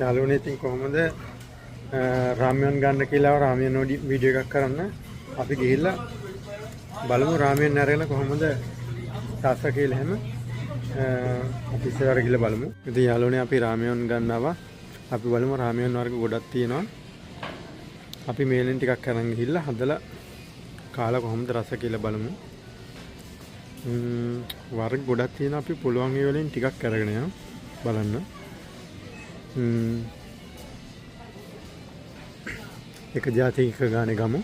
යාළුවනේ ඉතින් කොහොමද රාමියන් ගන්න කියලා රාමියන් වීඩියෝ එකක් කරන්න අපි ගිහිල්ලා බලමු රාමියන් අරගෙන කොහොමද රස කියලා එහෙම අපි ඉස්සරහට ගිහිල්ලා බලමු. ඉතින් යාළුවනේ අපි රාමියන් ගන්නවා. අපි බලමු රාමියන් වර්ග ගොඩක් තියෙනවා. අපි මේලෙන් ටිකක් අරන් ගිහිල්ලා හදලා කාලා කොහොමද රස කියලා බලමු. වර්ග ගොඩක් තියෙනවා. අපි පුළුවන් ඒ වලින් ටිකක් අරගෙන යමු බලන්න. එක ජාතික ගානේ ගමු.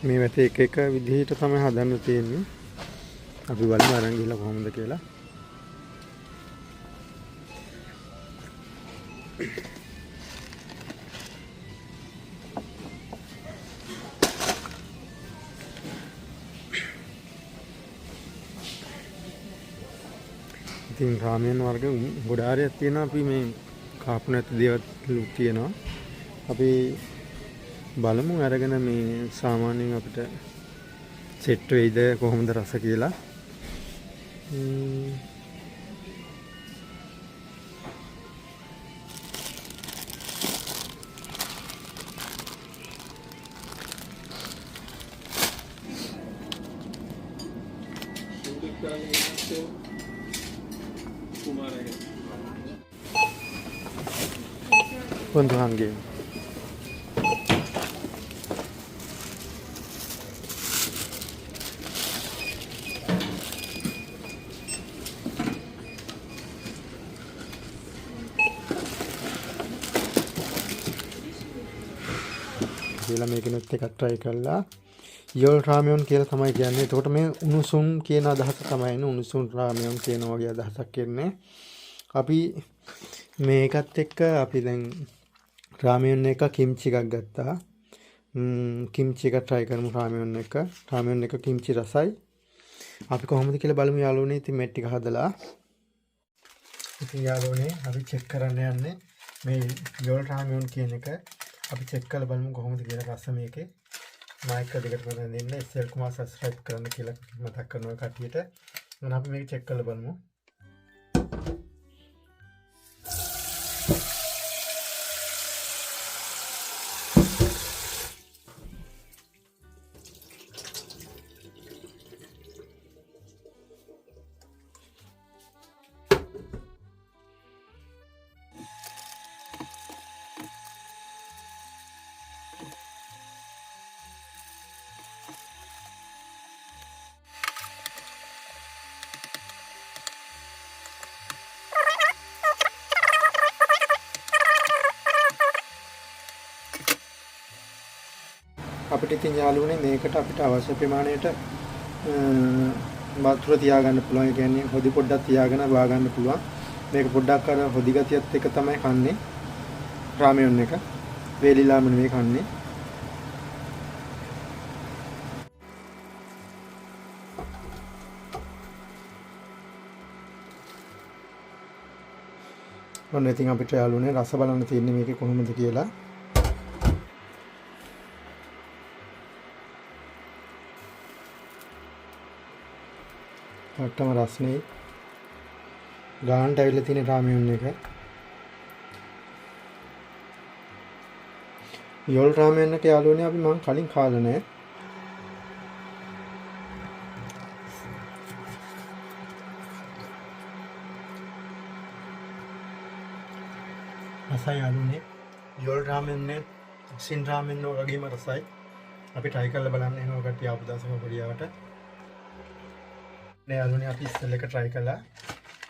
මේ වැටේ එක විදිහට තමයි හදන්න තියෙන්නේ. අපි බලමු අරන් ගිහලා කොහොමද කියලා. ඉතින් රාමයන් වර්ග ගොඩාරියක් තියෙනවා. අපි මේ කාපු නැති දේවල් තියෙනවා. අපි බලමු අරගෙන මේ සාමාන්‍යයෙන් අපිට සෙට් වෙයිද කොහොමද රස කියලා. Pontuhange. කියලා මේකෙනුත් එකක් try කළා. යෝල් රාමියන් කියලා තමයි කියන්නේ. එතකොට මේ උණුසුම් කියන අදහස තමයි එන්නේ. උණුසුම් රාමියන් කියන වගේ අදහසක් එන්නේ. අපි මේකත් එක්ක අපි දැන් රාමියන් එක කිම්චි එකක් ගත්තා. කිම්චි එක try කරමු රාමියන් එක. රාමියන් එක කිම්චි රසයි. අපි කොහොමද කියලා බලමු යාළුවනේ. ඉතින් මේ ටික හදලා. ඉතින් යාළුවනේ අපි check කරන්න යන්නේ මේ යෝල් රාමියන් කියන එක. අපි check කරලා බලමු කොහොමද කියලා රස මේකේ. මයික් එක දෙකට කරගෙන දෙන්න. SL කුමාර subscribe කරන්න කියලා මතක් කරනවා කට්ටියට. එහෙනම් අපි මේක check කරලා බලමු. අපිට ඉතින් යාළුවනේ මේකට අපිට අවශ්‍ය ප්‍රමාණයට වතුර තියාගන්න පුළුවන්. ඒ කියන්නේ හොදි පොඩ්ඩක් තියාගෙන වා ගන්න පුළුවන්. මේක පොඩ්ඩක් අර හොදි ගතියත් එක තමයි කන්නේ. රාමියන් එක වේලිලාම නෙවෙයි කන්නේ. ඔන්න ඉතින් අපිට යාළුවනේ රස බලන්න තියෙන්නේ මේකේ කොහොමද කියලා. අට්ටම රස්නේ ගානට ඇවිල්ලා තියෙන රාමියන් එක. යෝල් රාමියන් එක යාළුවනේ අපි මම කලින් කාලා නැහැ. රසයි යාළුවනේ. යෝල් රාමියන් නේ සින් රාමියන් වගේම රසයි. අපි try කරලා බලන්න එහෙම කට්ටිය ආපු දවසක පොඩියාවට. නේ යාළුවනේ අපි ඉස්සෙල් එක try කළා.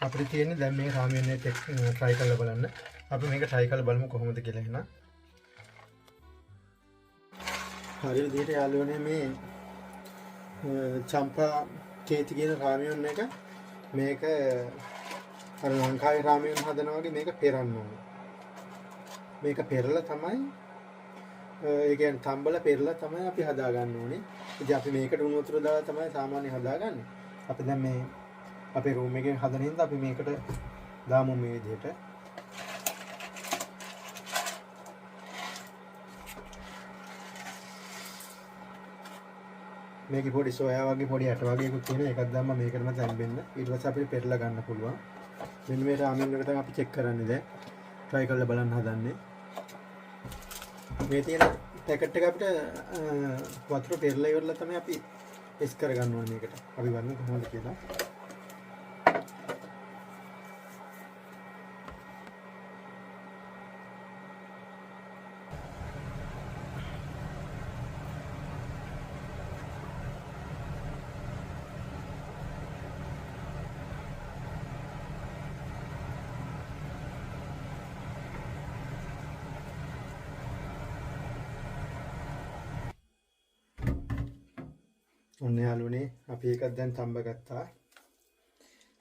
අපිට තියෙන්නේ දැන් මේ රාමියන් එක try කරලා බලන්න. අපි මේක try කරලා බලමු කොහොමද කියලා එහෙනම්. හරි විදිහට යාළුවනේ මේ චම්පා කේති කියන රාමියන් එක මේක අර ලංකාවේ රාමියන් හදනවා වගේ මේක පෙරන්න ඕනේ. මේක පෙරලා තමයි ඒ කියන්නේ තම්බලා පෙරලා තමයි අපි හදා ගන්න ඕනේ. ඉතින් අපි මේකට උණු වතුර දාලා තමයි සාමාන්‍ය හදාගන්නේ. අපි දැන් මේ අපේ රූම් එකේ හදන හින්දා අපි මේකට දාමු මේ විදිහට. මේකේ පොඩි සෝයා වගේ පොඩි ඇට වගේ එකක් තියෙනවා. ඒකක් දැම්ම මේකටම තැම්බෙන්න. ඊට පස්සේ අපිට පෙරලා ගන්න පුළුවන්. මෙන්න මේ රාමෙන් එක තමයි අපි චෙක් කරන්නේ දැන්. try කරලා බලන්න හදන්නේ. මේ තියෙන පැකට් එක අපිට වතුර පෙරලා ඉවරලා තමයි අපි එස් කරගන්න ඕනේ මේකට. අපි බලමු කොහොමද කියලා. ඔන්න යාළුවනේ අපි එකක් දැන් තඹ ගත්තා.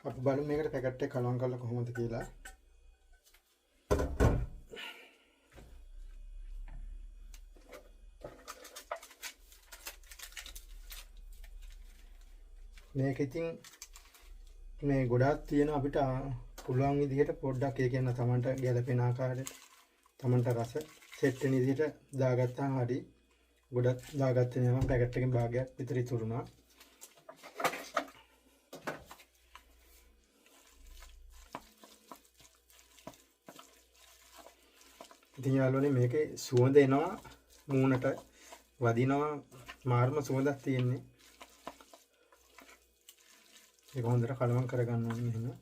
අපි බලමු මේකට පැකට් එක කලවම් කරලා කොහොමද කියලා. මේක ඉතින් මේ ගොඩාක් තියෙන අපිට පුළුවන් විදිහට පොඩ්ඩක් ඒ කියන තමන්ට ගැළපෙන ආකාරයට තමන්ට රස සෙට් වෙන විදිහට දාගත්තාම හරි. ගොඩක් දාගත්තේ නෑ මම පැකට් එකෙන් භාගයක් විතර ඉතුරුනා. ඉතින් යාළුවනේ මේකේ සුවඳ එනවා මූණට වදිනවා මාර්ම සුවඳක් තියෙන්නේ. ඒක හොඳට කලවම් කරගන්න ඕනේ එහෙම.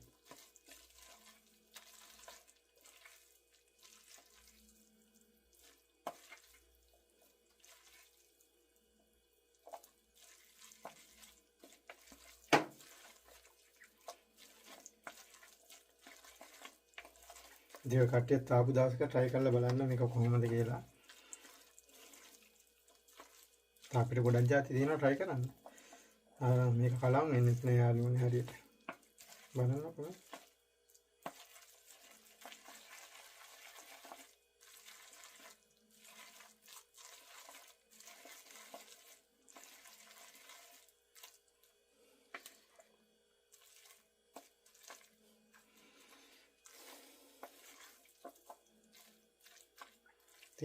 ඉතින් කට්ටිය තාපු දවසක try කරලා බලන්න මේක කොහොමද කියලා. අපිට ගොඩක් જાති තියෙනවා try කරන්න. මේක කලවම් වෙන්නේ නැහැ යාළුවනේ හරියට. බලන්නකෝ.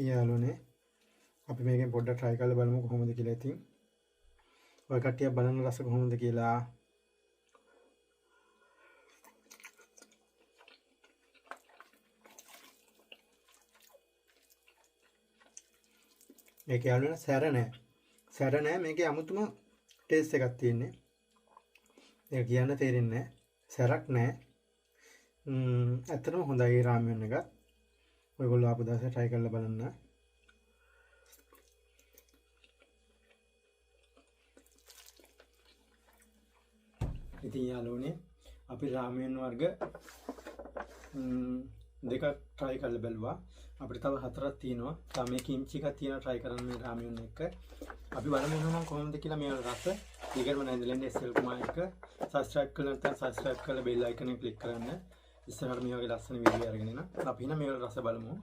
යාළුවනේ අපි මේකෙන් පොඩ්ඩක් try කරලා බලමු කොහොමද කියලා. ඉතින් ඔය කට්ටිය බලන්න රස කොහොමද කියලා. මේක යාළුවනේ සැර නැහැ. සැර නැහැ මේකේ අමුතුම ටේස්ට් එකක් තියෙන්නේ. ඒක කියන්න තේරෙන්නේ නැහැ. සැරක් නැහැ. ඇත්තටම හොඳයි රාමෙන් එක. ඔයගොල්ලෝ ආපු දවසේ try කරලා බලන්න. ඉතින් යාළුවනේ අපි රාමෙන් වර්ග දෙකක් try කරලා බලුවා. අපිට තව හතරක් තියෙනවා. තව මේ කිම්චි එකක් තියෙනවා try කරන්න මේ රාමෙන් එක. අපි බලමු එහෙනම් කොහොමද කියලා මේ රස. ඊගොල්ලෝ නැන්දලෙන් SL කුමාර එක subscribe කරලා නැත්නම් subscribe කරලා bell icon එක click කරන්න. ඉස්සරහට මේ වගේ ලස්සන වීඩියෝ අරගෙන එන. අපි එහෙනම් මේ රස බලමු.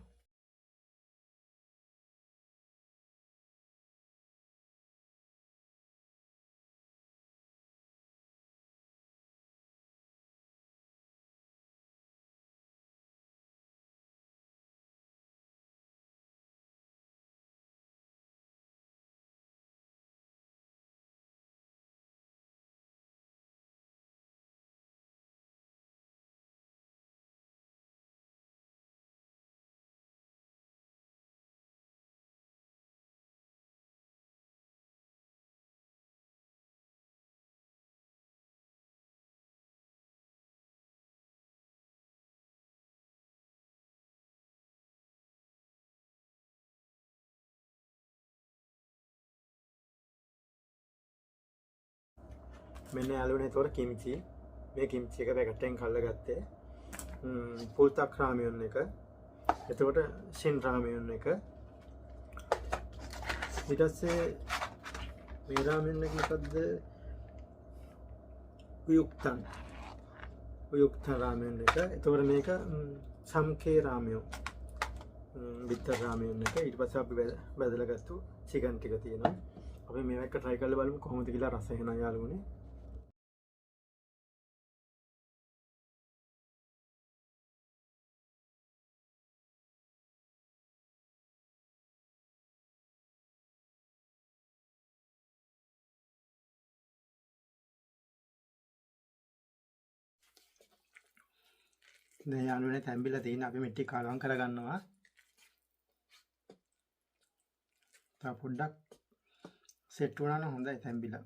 මෙන්න යාළුවනේ ඒතකොට කිම්චි. මේ කිම්චි එක පැකට් එකෙන් කල්ලා ගත්තේ. පුල්තක් රාමයන් එක. එතකොට ෂින් රාමයන් එක. ඊට පස්සේ මේ රාමයන් එක මොකද්ද? උයුක්තන් රාමයන් එක. එතකොට මේක සම්කේ රාමයන්. බිත්තර රාමයන් එක. ඊට පස්සේ අපි බැදලා ගත්තු චිකන් ටික තියෙනවා. අපි මේවා එක try කරලා බලමු කොහොමද කියලා. රස එනවා යාළුවනේ. දැන් යාළුවනේ තැම්බිලා තියෙන අපි මෙට්ටි කලවම් කරගන්නවා. තව පොඩ්ඩක් සෙට් වුණා නම් හොඳයි තැම්බිලා.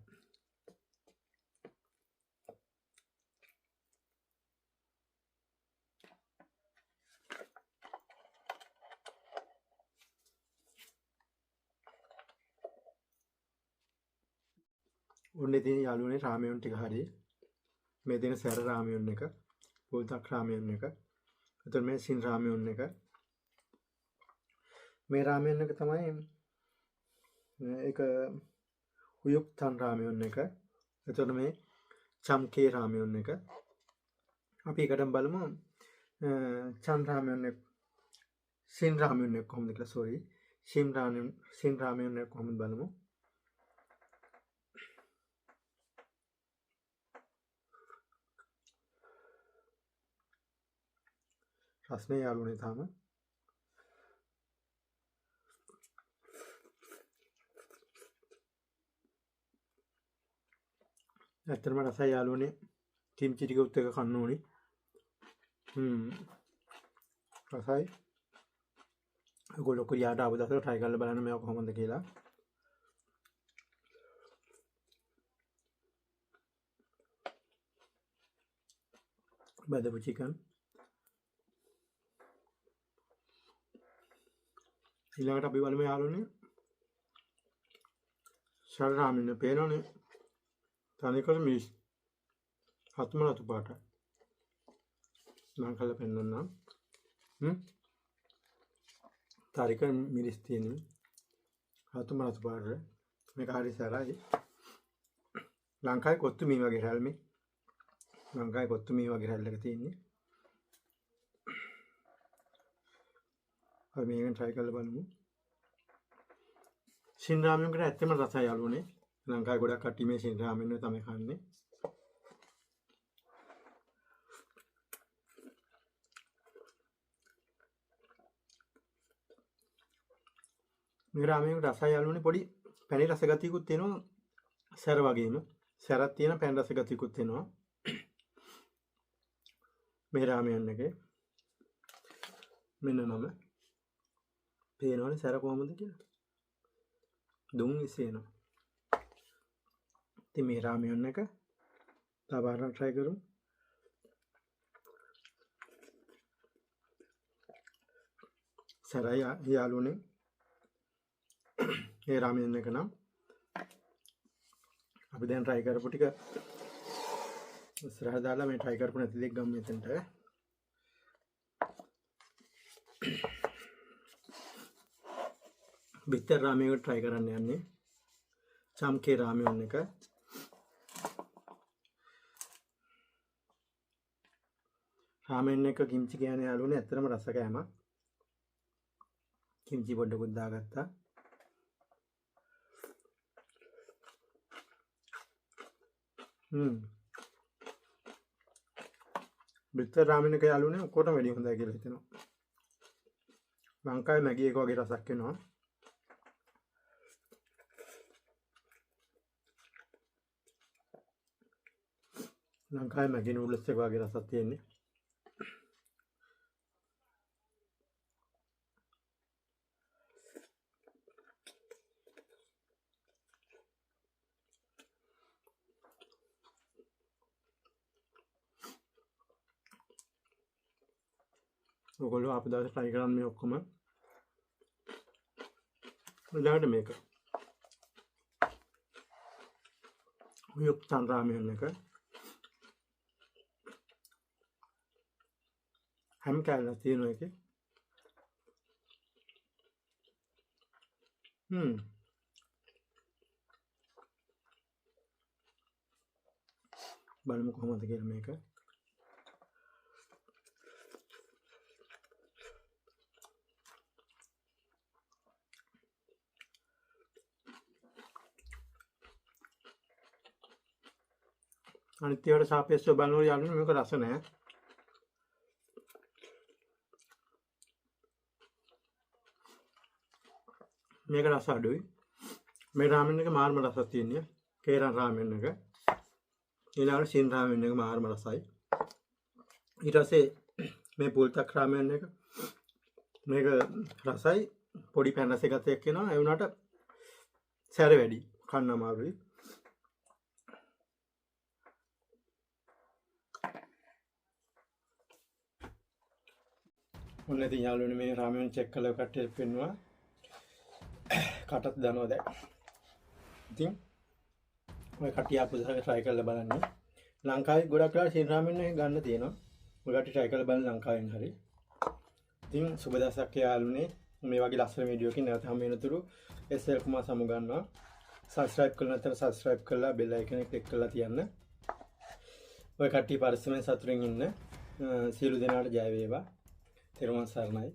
ඔන්නේ තියෙන යාළුවනේ රාමයන් ටික හරියි. මේ තියෙන සැර රාමයන් එක, පොල්තක් රාමයන් එක. එතකොට මේ සින් රාමයන් එක. මේ රාමයන් එක තමයි ඒක උයුක් තන් රාමයන් එක. එතකොට මේ චම්කේ රාමයන් එක. අපි එකටම බලමු චන් රාමයන් එක, සින් රාමයන් එක කොහොමද කියලා. සෝරි, සින් රාමයන් එක කොහොමද බලමු. රස්නේ යාළුවනේ තාම. ඇත්තටම රසයි යාළුවනේ. කිම්චි ටික උත් එක කන්න ඕනේ. රසයි. ඔයගොල්ලෝ කොරියාට ආව දවසට try කරලා බලන්න මේවා කොහොමද කියලා. බදපු chicken. ඊළඟට අපි බලමු යාළුවනේ. සල් රාමෙන් පේනවනේ. තනිකර මිස්. හත්ම රතු පාට. මම කල්ලා පෙන්නන්නම්. තනිකර මිරිස් තියෙන. හත්ම රතු පාට. මේක හරි සරයි. ලංකාවේ කොත්තු මී වගේ රැල් මේ. ලංකාවේ කොත්තු මී වගේ රැල් එක තියෙන්නේ. අපි මේකෙන් try කරලා බලමු. සින් රාමයන් එකට ඇත්තම රසයි යාළුවනේ. ලංකාවේ ගොඩක් කට්ටිය මේ සින් රාමයන් එක තමයි කන්නේ. මේ රාමයන් එකට රසයි යාළුවනේ පොඩි පැණි රස ගතියකුත් තියෙනවා. සැර වගේම. සැරක් තියෙන පැණි රස ගතියකුත් තියෙනවා. මේ රාමයන් එකේ මෙන්න නම පේනවනේ සැර කොහොමද කියලා. දුම් ඉසේනවා. ඉතින් මේ රාමයන් එක තව පාරක් try කරමු. සැරයි යාළුවනේ. මේ රාමයන් එක නම් අපි දැන් try කරපු ටික ඉස්සරහ දාලා මේ try කරපු නැති දෙයක් ගමු මෙතනට. බිත්තර රාමයන් එක try කරන්න යන්නේ. චම්කේ රාමයන් එක. රාමයන් එක කිම්චි කියන්නේ යාළුවනේ ඇත්තටම රස කෑමක්. කිම්චි පොඩ්ඩකුත් දාගත්තා. බිත්තර රාමයන් එක යාළුවනේ ඔක්කොටම වැඩි හොඳයි කියලා හිතෙනවා. ලංකාවේ මැගි එක වගේ රසක් එනවා. ලංකාවේ මැගි නූඩල්ස් එක වගේ රසක් තියෙන්නේ. ඔයගොල්ලෝ ආපු දවසේ try කරන්න මේ ඔක්කොම. ඊළඟට මේක. උයුක් තන් රාමයන් එක. හැම කැලක් තියෙනවා එකේ. බලමු කොහොමද කියලා මේක. අනිත් ඒවාට සාපේක්ෂව බලනකොට යාළුවනේ මේක රස නැහැ. මේක රස අඩුයි. මේ රාමෙන් එක මාර්ම රසක් තියෙනවා. කේරන් රාමෙන් එක. ඊළඟට සින් රාමෙන් එක මාර්ම රසයි. ඊට පස්සේ මේ පුල්තක් රාමෙන් එක මේක රසයි පොඩි පැන් රස එකත් එක්ක එනවා. ඒ වුණාට සැර වැඩි. කන්න අමාරුයි. ඔන්න ඉතින් යාළුවනේ මේ රාමෙන් චෙක් කළා කට්ටියට පෙන්නුවා. කටත් දනවා දැන්. ඉතින් ඔය කට්ටිය අපුසරක try කරලා බලන්න. ලංකාවේ ගොඩක් වෙලාවට සින් රාමෙන් එක ගන්න තියෙනවා. ඔය කට්ටිය try කරලා බලන්න ලංකාවෙන් හරි. ඉතින් සුබ දවසක් යාළුවනේ. මේ වගේ ලස්සන වීඩියෝ එකකින් නැවත හම් වෙනතුරු SL කුමාර් සමුගන්නවා. subscribe කරලා නැත්නම් subscribe කරලා bell icon එක click කරලා තියන්න. ඔය කට්ටිය පරිස්සමෙන් සතුටින් ඉන්න. සියලු දෙනාට ජය වේවා. තෙරුවන් සරණයි.